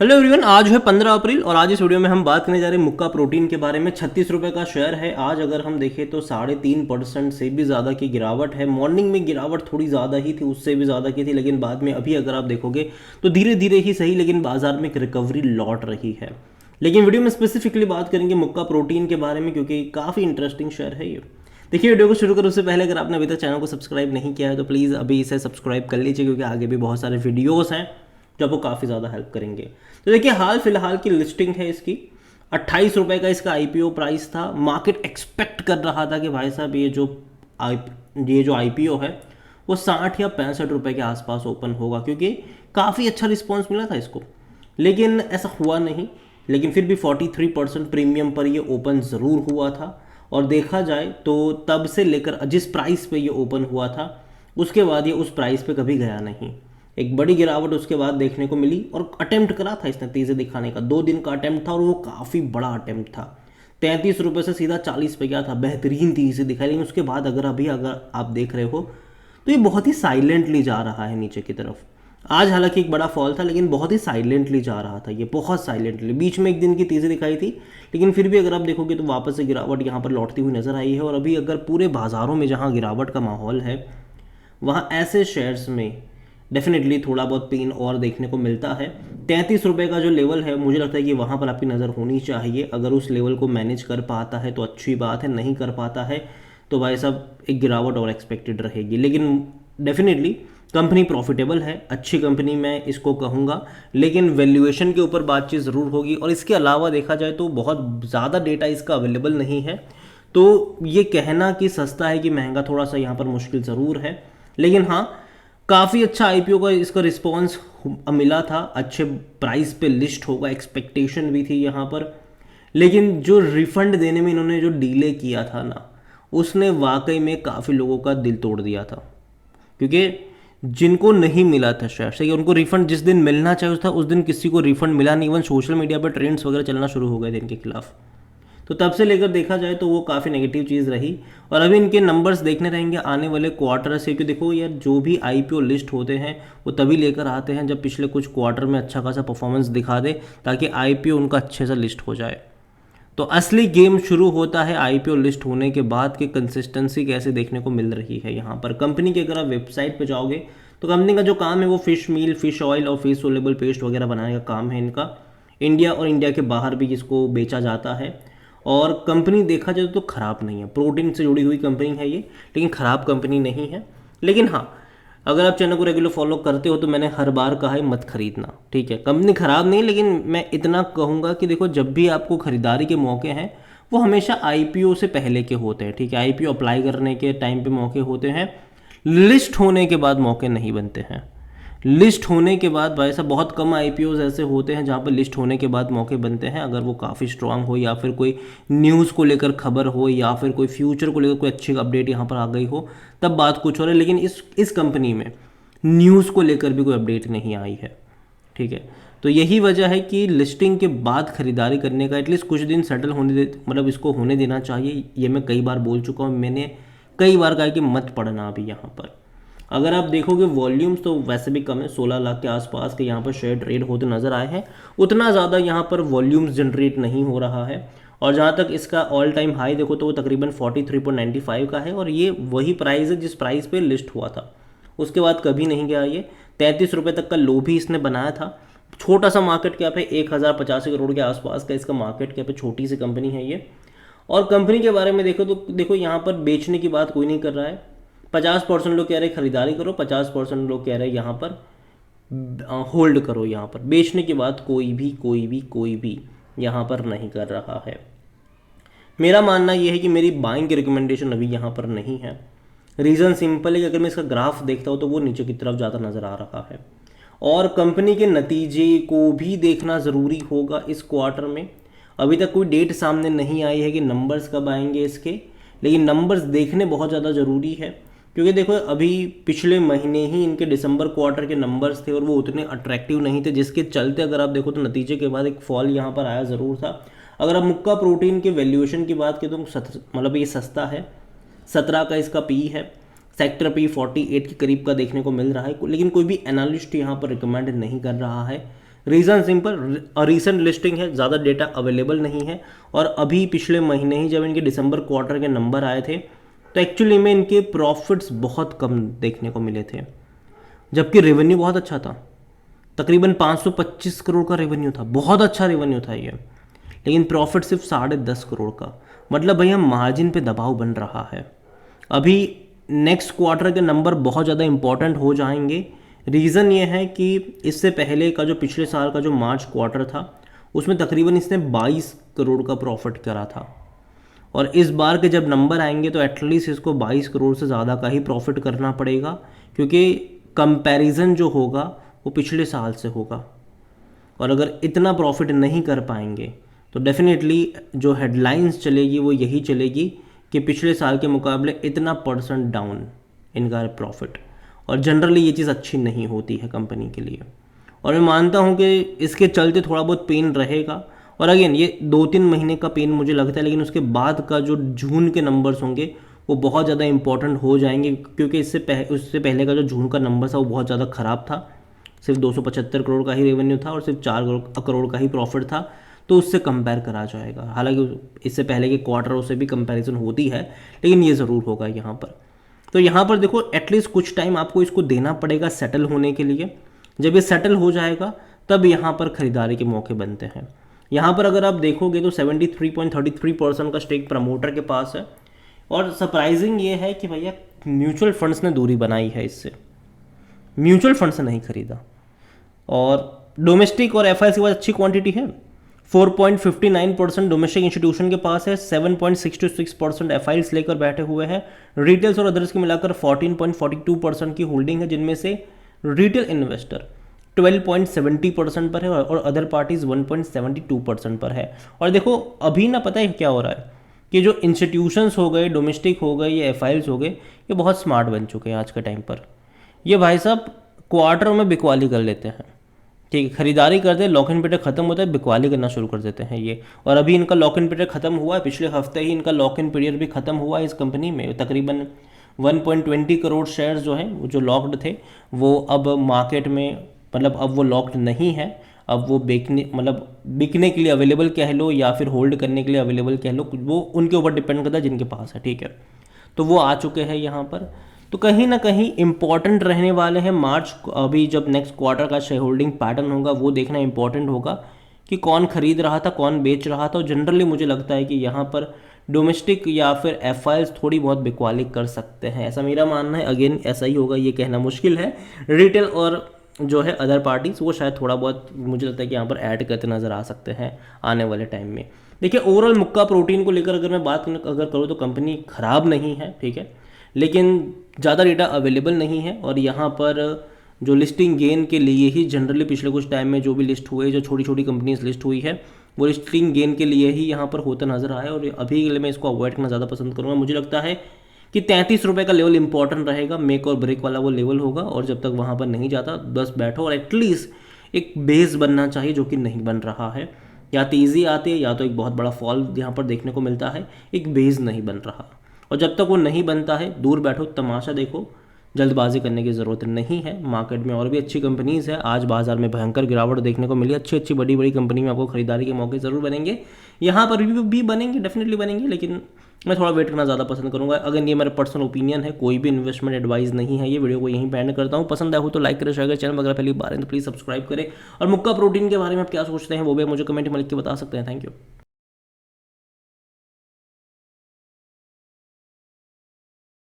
Hello everyone, आज है 15 अप्रैल और आज इस वीडियो में हम बात करने जा रहे हैं मुक्का प्रोटीन के बारे में। 36 रुपये का शेयर है। आज अगर हम देखें तो 3.5% से भी ज़्यादा की गिरावट है। मॉर्निंग में गिरावट थोड़ी ज़्यादा ही थी, उससे भी ज़्यादा की थी, लेकिन बाद में अभी अगर आप देखोगे तो धीरे धीरे ही सही, लेकिन बाजार में एक रिकवरी लौट रही है। लेकिन वीडियो में स्पेसिफिकली बात करेंगे मुक्का प्रोटीन के बारे में, क्योंकि काफ़ी इंटरेस्टिंग शेयर है ये। देखिए, वीडियो को शुरू करो उससे पहले अगर आपने अभी तक चैनल को सब्सक्राइब नहीं किया है तो प्लीज़ अभी इसे सब्सक्राइब कर लीजिए, क्योंकि आगे भी बहुत सारे वीडियोस हैं जो आपको काफ़ी ज़्यादा हेल्प करेंगे। तो देखिए, हाल फिलहाल की लिस्टिंग है इसकी। 28 रुपये का इसका आईपीओ प्राइस था। मार्केट एक्सपेक्ट कर रहा था कि भाई साहब ये जो आईपीओ है वो 60 या 65 रुपये के आसपास ओपन होगा, क्योंकि काफ़ी अच्छा रिस्पॉन्स मिला था इसको। लेकिन ऐसा हुआ नहीं। लेकिन फिर भी 43% प्रीमियम पर ये ओपन ज़रूर हुआ था। और देखा जाए तो तब से लेकर जिस प्राइस पे ये ओपन हुआ था उसके बाद ये उस प्राइस पे कभी गया नहीं। एक बड़ी गिरावट उसके बाद देखने को मिली और अटेम्प्ट करा था इसने तेज़ी दिखाने का। 2 दिन का अटेम्प्ट था और वो काफ़ी बड़ा अटेम्प्ट था। 33 रुपये से सीधा 40 पे गया था, बेहतरीन तेज़ी दिखाई। लेकिन उसके बाद अगर आप देख रहे हो तो ये बहुत ही साइलेंटली जा रहा है नीचे की तरफ। आज हालांकि एक बड़ा फॉल था, लेकिन बहुत ही साइलेंटली जा रहा था ये, बहुत साइलेंटली। बीच में एक दिन की तेज़ी दिखाई थी, लेकिन फिर भी अगर आप देखोगे तो वापस से गिरावट यहाँ पर लौटती हुई नजर आई है। और अभी अगर पूरे बाजारों में जहाँ गिरावट का माहौल है, वहाँ ऐसे शेयर्स में डेफिनेटली थोड़ा बहुत पेन और देखने को मिलता है। 33 रुपये का जो लेवल है, मुझे लगता है कि वहाँ पर आपकी नज़र होनी चाहिए। अगर उस लेवल को मैनेज कर पाता है तो अच्छी बात है, नहीं कर पाता है तो भाई साहब एक गिरावट और एक्सपेक्टेड रहेगी। लेकिन डेफिनेटली कंपनी प्रॉफिटेबल है, अच्छी कंपनी मैं इसको कहूँगा। लेकिन वैल्यूएशन के ऊपर बातचीत ज़रूर होगी। और इसके अलावा देखा जाए तो बहुत ज़्यादा डेटा इसका अवेलेबल नहीं है, तो ये कहना कि सस्ता है कि महंगा, थोड़ा सा यहाँ पर मुश्किल ज़रूर है। लेकिन हाँ, काफ़ी अच्छा आईपीओ का इसका रिस्पॉन्स मिला था। अच्छे प्राइस पे लिस्ट होगा, एक्सपेक्टेशन भी थी यहाँ पर। लेकिन जो रिफंड देने में इन्होंने जो डिले किया था ना, उसने वाकई में काफ़ी लोगों का दिल तोड़ दिया था। क्योंकि जिनको नहीं मिला था शेयर से, उनको रिफंड जिस दिन मिलना चाहिए था उस दिन किसी को रिफंड मिला नहीं। इवन सोशल मीडिया पर ट्रेंड्स वगैरह चलना शुरू हो गए थे इनके खिलाफ। तो तब से लेकर देखा जाए तो वो काफ़ी नेगेटिव चीज़ रही। और अभी इनके नंबर्स देखने रहेंगे आने वाले क्वार्टर से, क्योंकि देखो यार, जो भी आईपीओ लिस्ट होते हैं वो तभी लेकर आते हैं जब पिछले कुछ क्वार्टर में अच्छा खासा परफॉर्मेंस दिखा दे, ताकि आईपीओ उनका अच्छे से लिस्ट हो जाए। तो असली गेम शुरू होता है आईपीओ लिस्ट होने के बाद कि कंसिस्टेंसी कैसे देखने को मिल रही है। यहाँ पर कंपनी के अगर आप वेबसाइट पे जाओगे तो कंपनी का जो काम है वो फिश मील, फिश ऑयल और फिश सोलेबल पेस्ट वगैरह बनाने का काम है इनका। इंडिया और इंडिया के बाहर भी इसको बेचा जाता है। और कंपनी देखा जाए तो ख़राब नहीं है, प्रोटीन से जुड़ी हुई कंपनी है ये, लेकिन ख़राब कंपनी नहीं है। लेकिन हाँ, अगर आप चैनल को रेगुलर फॉलो करते हो तो मैंने हर बार कहा है मत खरीदना, ठीक है। कंपनी ख़राब नहीं, लेकिन मैं इतना कहूँगा कि देखो, जब भी आपको ख़रीदारी के मौके हैं वो हमेशा आईपीओ से पहले के होते हैं, ठीक है। आईपीओ अप्लाई करने के टाइम पे मौके होते हैं, लिस्ट होने के बाद मौके नहीं बनते हैं। लिस्ट होने के बाद भाई साहब बहुत कम आईपीओज ऐसे होते हैं जहाँ पर लिस्ट होने के बाद मौके बनते हैं। अगर वो काफ़ी स्ट्रांग हो, या फिर कोई न्यूज़ को लेकर खबर हो, या फिर कोई फ्यूचर को लेकर कोई अच्छी अपडेट यहाँ पर आ गई हो, तब बात कुछ हो रहा है। लेकिन इस कंपनी में न्यूज़ को लेकर भी कोई अपडेट नहीं आई है, ठीक है। तो यही वजह है कि लिस्टिंग के बाद खरीदारी करने का एटलीस्ट कुछ दिन सेटल होने दे, मतलब इसको होने देना चाहिए। ये मैं कई बार बोल चुका हूँ, मैंने कई बार कहा कि मत पढ़ना अभी यहाँ पर। अगर आप देखोगे वॉल्यूम्स तो वैसे भी कम है, 16 लाख के आसपास के यहाँ पर शेयर ट्रेड होते नज़र आए हैं। उतना ज़्यादा यहाँ पर वॉल्यूम्स जनरेट नहीं हो रहा है। और जहाँ तक इसका ऑल टाइम हाई देखो तो वो तकरीबन 43.95 का है, और ये वही प्राइस है जिस प्राइस पे लिस्ट हुआ था। उसके बाद कभी नहीं गया ये। 33 रुपये तक का लो भी इसने बनाया था। छोटा सा मार्केट कैप है, 1085 करोड़ के आसपास का इसका मार्केट कैप है, छोटी सी कंपनी है ये। और कंपनी के बारे में देखो तो देखो, यहाँ पर बेचने की बात कोई नहीं कर रहा है। 50% लोग कह रहे खरीदारी करो, 50% लोग कह रहे यहाँ पर होल्ड करो। यहाँ पर बेचने की बात कोई भी यहाँ पर नहीं कर रहा है। मेरा मानना यह है कि मेरी बाइंग की रिकमेंडेशन अभी यहाँ पर नहीं है। रीज़न सिंपल है कि अगर मैं इसका ग्राफ देखता हूँ तो वो नीचे की तरफ ज़्यादा नज़र आ रहा है। और कंपनी के नतीजे को भी देखना ज़रूरी होगा इस क्वार्टर में। अभी तक कोई डेट सामने नहीं आई है कि नंबर्स कब आएंगे इसके, लेकिन नंबर्स देखने बहुत ज़्यादा ज़रूरी है। क्योंकि देखो, अभी पिछले महीने ही इनके दिसंबर क्वार्टर के नंबर्स थे और वो उतने अट्रैक्टिव नहीं थे, जिसके चलते अगर आप देखो तो नतीजे के बाद एक फॉल यहाँ पर आया ज़रूर था। अगर आप मुक्का प्रोटीन के वैल्यूएशन की बात करें तो मतलब ये सस्ता है। 17 का इसका पी है, सेक्टर पी 48 के करीब का देखने को मिल रहा है। लेकिन कोई भी एनालिस्ट यहाँ पर रिकमेंड नहीं कर रहा है रीज़न सिंपल, रीसेंट लिस्टिंग है, ज़्यादा डेटा अवेलेबल नहीं है, और अभी पिछले महीने ही जब इनके दिसंबर क्वार्टर के नंबर आए थे तो एक्चुअली में इनके प्रॉफिट्स बहुत कम देखने को मिले थे, जबकि रेवेन्यू बहुत अच्छा था। तकरीबन 525 करोड़ का रेवेन्यू था, बहुत अच्छा रेवेन्यू था ये, लेकिन प्रॉफिट सिर्फ 10.5 करोड़ का। मतलब भैया मार्जिन पे दबाव बन रहा है। अभी नेक्स्ट क्वार्टर के नंबर बहुत ज़्यादा इंपॉर्टेंट हो जाएंगे। रीज़न ये है कि इससे पहले का जो पिछले साल का जो मार्च क्वार्टर था उसमें तकरीबन इसने 22 करोड़ का प्रॉफिट करा था, और इस बार के जब नंबर आएंगे तो एटलीस्ट इसको 22 करोड़ से ज़्यादा का ही प्रॉफिट करना पड़ेगा, क्योंकि कंपैरिजन जो होगा वो पिछले साल से होगा। और अगर इतना प्रॉफिट नहीं कर पाएंगे तो डेफिनेटली जो हेडलाइंस चलेगी वो यही चलेगी कि पिछले साल के मुकाबले इतना % डाउन इनका प्रॉफिट, और जनरली ये चीज़ अच्छी नहीं होती है कंपनी के लिए। और मैं मानता हूँ कि इसके चलते थोड़ा बहुत पेन रहेगा, और अगेन ये 2-3 महीने का पेन मुझे लगता है, लेकिन उसके बाद का जो जून के नंबर्स होंगे वो बहुत ज़्यादा इंपॉर्टेंट हो जाएंगे, क्योंकि उससे पहले का जो जून का नंबर था वो बहुत ज़्यादा ख़राब था। सिर्फ 275 करोड़ का ही रेवेन्यू था और सिर्फ 4 करोड़ का ही प्रॉफिट था, तो उससे कंपेयर करा जाएगा। हालांकि इससे पहले के क्वार्टरों से भी कंपैरिजन होती है, लेकिन ये ज़रूर होगा यहाँ पर। तो यहाँ पर देखो एटलीस्ट कुछ टाइम आपको इसको देना पड़ेगा सेटल होने के लिए। जब ये सेटल हो जाएगा तब यहाँ पर ख़रीदारी के मौके बनते हैं। यहाँ पर अगर आप देखोगे तो 73.33% का स्टेक प्रमोटर के पास है, और सरप्राइजिंग ये है कि भैया म्यूचुअल फंड्स ने दूरी बनाई है इससे, म्यूचुअल फंड से नहीं खरीदा। और डोमेस्टिक और एफआईआई के पास अच्छी क्वांटिटी है, 4.59% डोमेस्टिक इंस्टीट्यूशन के पास है, 7.66% एफआईआई लेकर बैठे हुए हैं। रिटेल्स और अदर्स के मिलाकर 14.42% की होल्डिंग है, जिनमें से रिटेल इन्वेस्टर 12.70% पर है और अदर पार्टीज 1.72% पर है। और देखो अभी ना पता है क्या हो रहा है कि जो इंस्टीट्यूशंस हो गए, डोमेस्टिक हो गए या एफआईआई हो गए, ये बहुत स्मार्ट बन चुके हैं आज के टाइम पर। ये भाई साहब क्वार्टर में बिकवाली कर लेते हैं, ठीक है, खरीदारी करते हैं, लॉक इन पीरियड खत्म होता है, बिकवाली करना शुरू कर देते हैं ये। और अभी इनका लॉक इन पीरियड खत्म हुआ है, पिछले हफ्ते ही इनका लॉक इन पीरियड भी खत्म हुआ है इस कंपनी में। तकरीबन 1.20 करोड़ शेयर्स जो हैं जो लॉक्ड थे वो अब मार्केट में, मतलब अब वो लॉक्ड नहीं है, अब वो बिकने के लिए अवेलेबल कह लो या फिर होल्ड करने के लिए अवेलेबल कह लो, वो उनके ऊपर डिपेंड करता है जिनके पास है, ठीक है। तो वो आ चुके हैं यहाँ पर। तो कहीं ना कहीं इंपॉर्टेंट रहने वाले हैं मार्च, अभी जब नेक्स्ट क्वार्टर का शेयर होल्डिंग पैटर्न होगा वो देखना इंपॉर्टेंट होगा कि कौन खरीद रहा था, कौन बेच रहा था। और जनरली मुझे लगता है कि यहाँ पर डोमेस्टिक या फिर एफआईआई थोड़ी बहुत बिकवाली कर सकते हैं, ऐसा मेरा मानना है। अगेन ऐसा ही होगा ये कहना मुश्किल है। रिटेल और जो है अदर पार्टीज वो शायद थोड़ा बहुत मुझे लगता है कि यहाँ पर ऐड करते नज़र आ सकते हैं आने वाले टाइम में। देखिए ओवरऑल मुक्का प्रोटीन को लेकर अगर मैं बात अगर करूँ तो कंपनी ख़राब नहीं है, ठीक है, लेकिन ज़्यादा डेटा अवेलेबल नहीं है। और यहाँ पर जो लिस्टिंग गेन के लिए ही जनरली पिछले कुछ टाइम में जो भी लिस्ट हुए, जो छोटी छोटी कंपनीज लिस्ट हुई है, वो लिस्टिंग गेन के लिए ही यहाँ पर होता नज़र आया। और अभी के लिए मैं इसको अवॉइड करना ज़्यादा पसंद करूँगा। मुझे लगता है कि 33 रुपये का लेवल इंपॉर्टेंट रहेगा, मेक और ब्रेक वाला वो लेवल होगा। और जब तक वहाँ पर नहीं जाता बस बैठो, और एटलीस्ट एक बेस बनना चाहिए जो कि नहीं बन रहा है। या तेज़ी आती है या तो एक बहुत बड़ा फॉल यहाँ पर देखने को मिलता है, एक बेस नहीं बन रहा। और जब तक वो नहीं बनता है दूर बैठो, तमाशा देखो, जल्दबाजी करने की ज़रूरत नहीं है। मार्केट में और भी अच्छी कंपनीज़ है, आज बाजार में भयंकर गिरावट देखने को मिली, अच्छी अच्छी बड़ी बड़ी कंपनी में आपको खरीदारी के मौके ज़रूर बनेंगे, यहाँ पर भी बनेंगे, डेफिनेटली बनेंगे, लेकिन मैं थोड़ा वेट करना ज़्यादा पसंद करूँगा। अगर ये मेरा पर्सनल ओपिनियन है, कोई भी इन्वेस्टमेंट एडवाइस नहीं है। ये वीडियो को यहीं पे एंड करता हूँ। पसंद आया हो तो लाइक करें, शेयर करें, चैनल अगर पहली बार है तो प्लीज़ सब्सक्राइब करें। और मुक्का प्रोटीन के बारे में आप क्या सोचते हैं वो भी मुझे कमेंट में लिख के बता सकते हैं। Thank you.